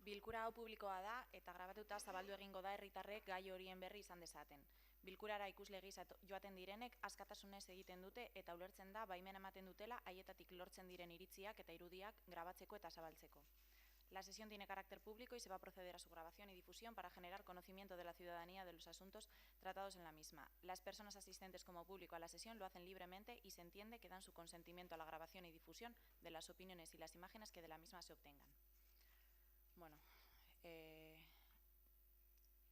Bilkura hau publikoa da eta grabatuta zabaldu egingo da herritarrek gai horien berri izan dezaten. Bilkurara ikusle gisa joaten direnek askatasunez egiten dute eta ulertzen da baimen ematen dutela haietatik lortzen diren iritziak eta irudiak grabatzeko eta zabaltzeko. La sesión tiene carácter público y se va a proceder a su grabación y difusión para generar conocimiento de la ciudadanía de los asuntos tratados en la misma. Las personas asistentes como público a la sesión lo hacen libremente y se entiende que dan su consentimiento a la grabación y difusión de las opiniones y las imágenes que de la misma se obtengan. Bueno,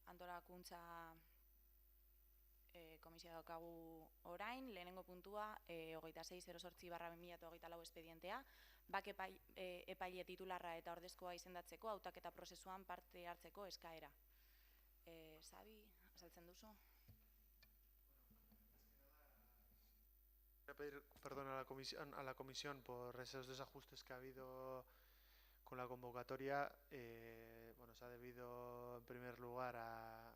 antolakuntza komisioa daukagu orain, lehenengo puntua, 2608/2024 espedientea, bake epaile titularra eta ordezkoa izendatzeko hautaketa prozesuan parte hartzeko eskaera. Xabi, azaltzen duzu? Voy a pedir perdón a la comisión por esos desajustes que ha habido con la convocatoria. Bueno, se ha debido en primer lugar a...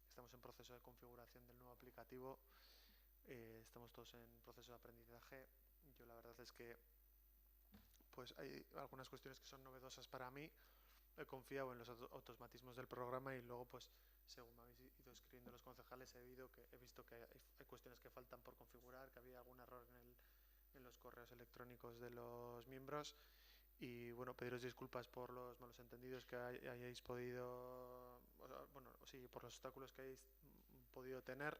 Estamos en proceso de configuración del nuevo aplicativo. Estamos todos en proceso de aprendizaje. Yo la verdad es que pues hay algunas cuestiones que son novedosas para mí. He confiado en los automatismos del programa y luego pues según me habéis ido escribiendo los concejales he visto que hay cuestiones que faltan por configurar, que había algún error en los correos electrónicos de los miembros y bueno, pediros disculpas por los malos entendidos que hayáis podido, bueno, sí, por los obstáculos que hayáis podido tener.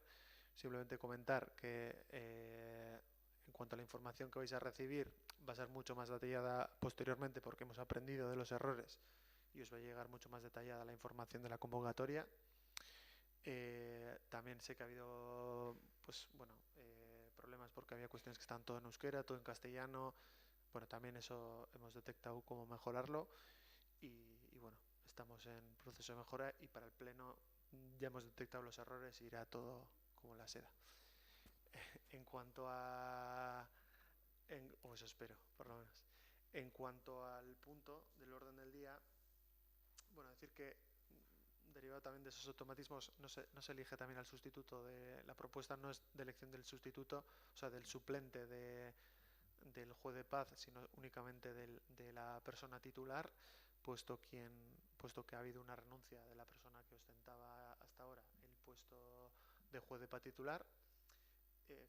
Simplemente comentar que en cuanto a la información que vais a recibir va a ser mucho más detallada posteriormente porque hemos aprendido de los errores y os va a llegar mucho más detallada la información de la convocatoria. También sé que ha habido pues bueno problemas porque había cuestiones que estaban todo en euskera, todo en castellano. Bueno, también eso hemos detectado cómo mejorarlo y bueno, estamos en proceso de mejora y para el pleno ya hemos detectado los errores y irá todo como la seda. En cuanto a... o eso espero, por lo menos. En cuanto al punto del orden del día, bueno, decir que derivado también de esos automatismos no se elige también al sustituto. La propuesta no es de elección del sustituto, o sea, del suplente del juez de paz, sino únicamente de la persona titular, puesto que ha habido una renuncia de la persona que ostentaba hasta ahora el puesto de juez de paz titular.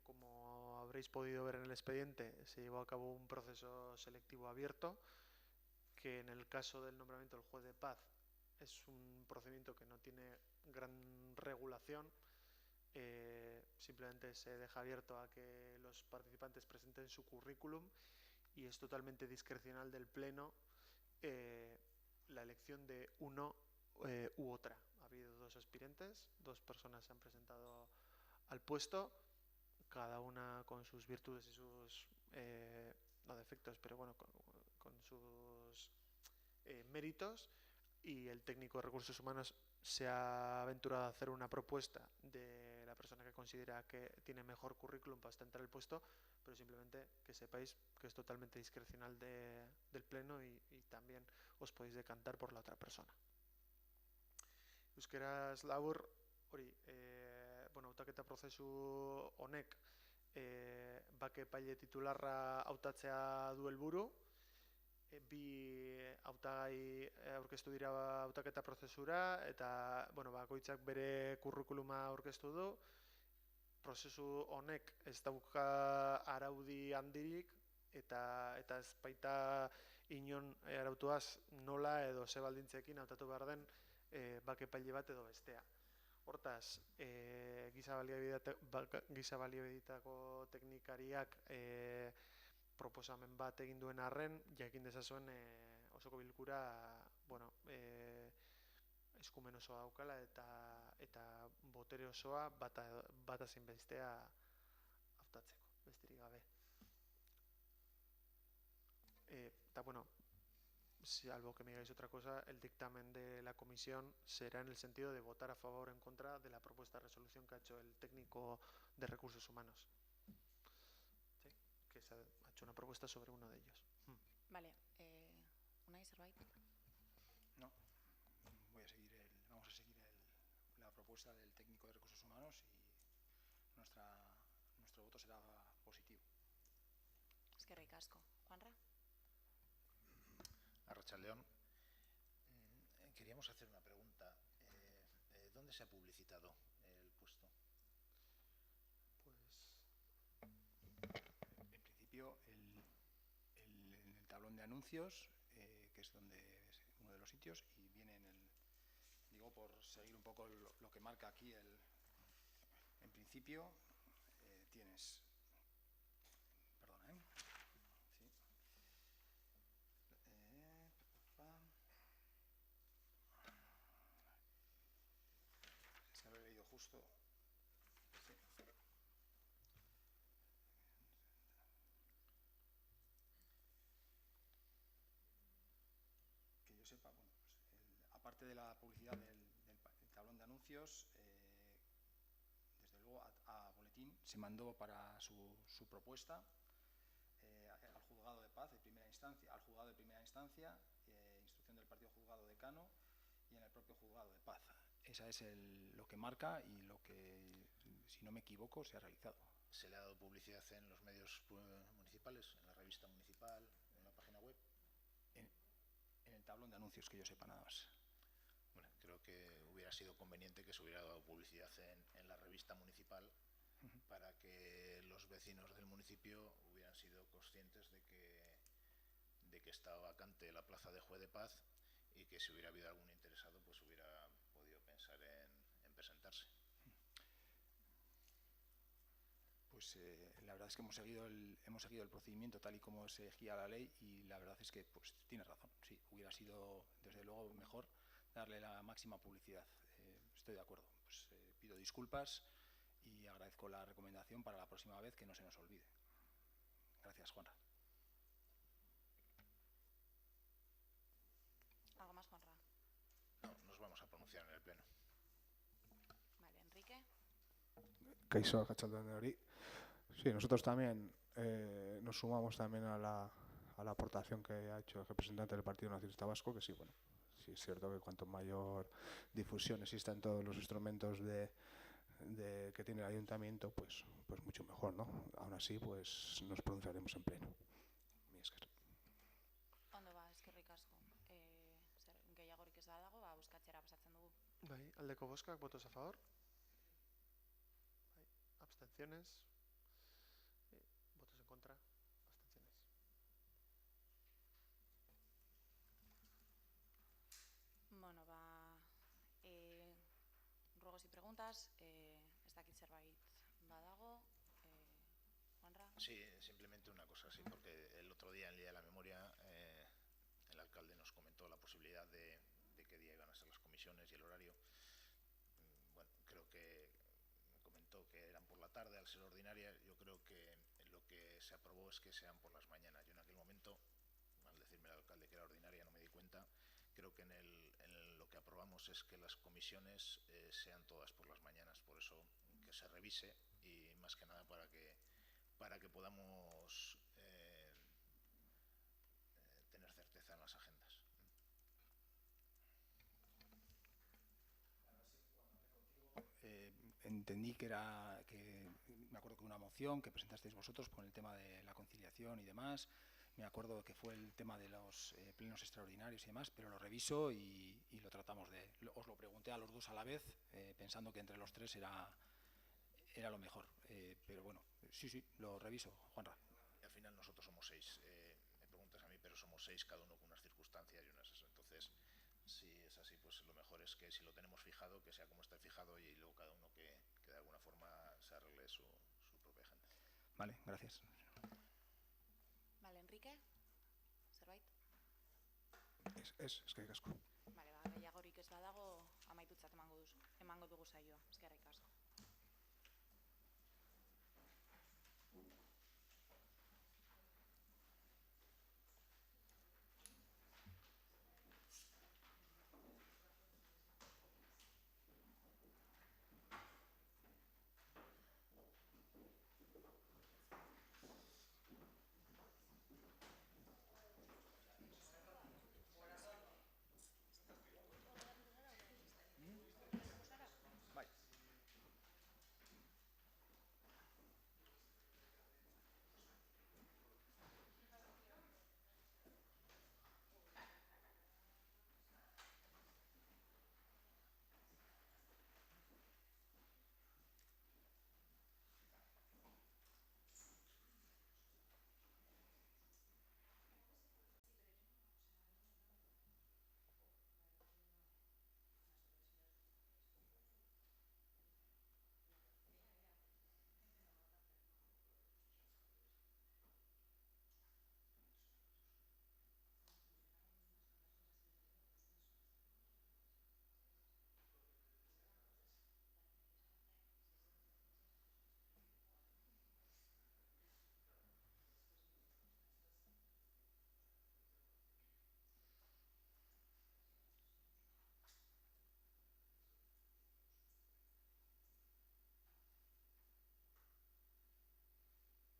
Como habréis podido ver en el expediente, se llevó a cabo un proceso selectivo abierto, que en el caso del nombramiento del juez de paz es un procedimiento que no tiene gran regulación. Simplemente se deja abierto a que los participantes presenten su currículum y es totalmente discrecional del pleno la elección de uno u otra. Ha habido dos aspirantes, dos personas se han presentado al puesto, cada una con sus virtudes y sus no defectos, pero bueno, con sus méritos, y el técnico de recursos humanos se ha aventurado a hacer una propuesta de la persona que considera que tiene mejor currículum para ostentar el puesto, pero simplemente que sepáis que es totalmente discrecional del pleno y también os podéis decantar por la otra persona. Euskeraz labur, hori, bueno, hautaketa prozesu honek bake epaile titularra hautatzea du helburu. Bi hautagai aurkeztu dira hautaketa prozesura eta bueno, bakoitzak bere kurrikuluma aurkeztu du. Prozesu honek ez dauka araudi handirik eta ez baita inon arautuaz nola edo ze baldintzekin hautatu behar den bake epaile bat edo bestea. Hortaz, giza baliabidetako teknikariak proposamen bat egin duen arren, jakin dezazuen osoko bilkura bueno, eskumen osoa daukala eta botere osoa bata zein bestea hautatzeko, besterik gabe. Eta bueno, salvo que me digáis otra cosa, el dictamen de la comisión será en el sentido de votar a favor o en contra de la propuesta de resolución que ha hecho el técnico de recursos humanos, ¿sí? Que se ha hecho una propuesta sobre uno de ellos. Vale, Unai, zerbait? No, vamos a seguir la propuesta del técnico de recursos humanos y nuestro voto será positivo. Eskerrik asko. Juanra? Arratsaldeon. vamos a hacer una pregunta. ¿Dónde se ha publicitado el puesto? En principio, en el tablón de anuncios, que es donde es uno de los sitios, y viene en el, digo, por seguir un poco lo que marca aquí en principio, tienes, perdona, sí, se lo he leído justo. Sí. Que yo sepa, bueno, pues aparte de la publicidad del tablón de anuncios, desde luego a Boletín se mandó para su propuesta al juzgado de paz de primera instancia, al juzgado de primera instancia, instrucción del partido juzgado decano, y en el propio juzgado de paz. Esa es lo que marca y lo que, si no me equivoco, se ha realizado. ¿Se le ha dado publicidad en los medios municipales, en la revista municipal, en la página web? En el tablón de anuncios, que yo sepa, nada más. Bueno, creo que hubiera sido conveniente que se hubiera dado publicidad en la revista municipal para que los vecinos del municipio hubieran sido conscientes de que estaba vacante la plaza de juez de paz y que si hubiera habido algún interesado pues hubiera podido pensar en presentarse. Pues la verdad es que hemos seguido el procedimiento tal y como se guía la ley, y la verdad es que pues tiene razón. Sí, hubiera sido desde luego mejor darle la máxima publicidad. Estoy de acuerdo. Pues pido disculpas y agradezco la recomendación para la próxima vez, que no se nos olvide. Gracias, Juanra. ¿Algo más, Juanra? No, nos vamos a pronunciar en el pleno. Vale, Enrique. Kaixo, Cachaldan de Ori. Sí, nosotros también nos sumamos también a la aportación que ha hecho el representante del Partido Nacionalista Vasco, que sí, bueno, sí es cierto que cuanto mayor difusión exista en todos los instrumentos que tiene el ayuntamiento, pues mucho mejor, ¿no? Aún así, pues nos pronunciaremos en pleno. Ondo ba, eskerrik asko. Gehiagorik ez badago, ba, bozkatzera pasatzen dugu. Bai, aldeko bozkak, votos a favor. Bai, abstenciones. Votos en contra. Abstenciones. Bueno, ba, ruegos y preguntas, ez dakit zerbait badago, Juanra? Sí, simplemente una cosa, sí, porque el otro día, en el Día de la Memoria, el alcalde nos comentó la posibilidad de qué día iban a ser las comisiones y el horario. Bueno, creo que me comentó que eran por la tarde, al ser ordinaria. Yo creo que lo que se aprobó es que sean por las mañanas. Yo en aquel momento, al decirme el alcalde que era ordinaria, no me di cuenta. Creo que en lo que aprobamos es que las comisiones sean todas por las mañanas. Por eso que se revise, y más que nada para que podamos tener certeza en las agendas. Entendí que me acuerdo que una moción que presentasteis vosotros con el tema de la conciliación y demás. Me acuerdo que fue el tema de los plenos extraordinarios y demás, pero lo reviso y lo tratamos os lo pregunté a los dos a la vez, pensando que entre los tres era lo mejor. Pero bueno, sí, lo reviso, Juanra. Y al final nosotros somos 6. Me preguntas a mí, pero somos 6, cada uno con unas circunstancias y unas. Entonces, si es así, pues lo mejor es que si lo tenemos fijado, que sea como está fijado, y luego cada uno que de alguna forma se arregle su propia agenda. Vale, gracias. Vale, Enrique? Zerbait? Eskerrik asko. Vale, ba, gehiagorik ez badago, amaitutzat emango dugu saioa. Eskerrik asko.